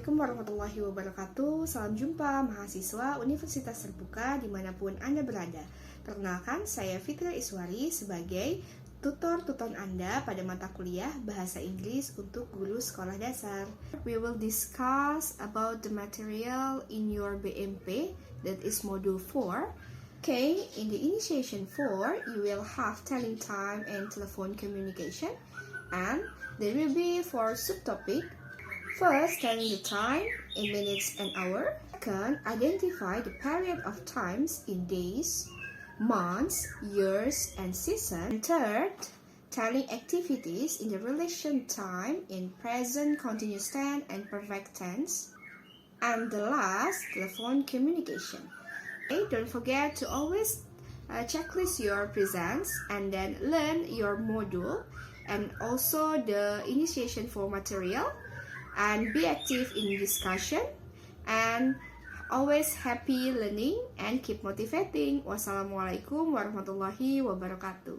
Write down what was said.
Assalamualaikum warahmatullahi wabarakatuh. Salam jumpa mahasiswa Universitas Terbuka dimanapun Anda berada. Perkenalkan, saya Fitri Iswari sebagai tutor Anda pada mata kuliah Bahasa Inggris untuk guru sekolah dasar. We will discuss about the material in your BMP, that is module 4. Okay, in the initiation 4, you will have telling time and telephone communication, and there will be 4 subtopic. First, telling the time in minutes and hour. Second, identify the period of times in days, months, years, and season. And third, telling activities in the relation time in present continuous tense and perfect tense. And the last, telephone communication. Okay, don't forget to always checklist your presents and then learn your module and also the initiation for material. And be active in discussion and always happy learning and keep motivating. Wassalamualaikum warahmatullahi wabarakatuh.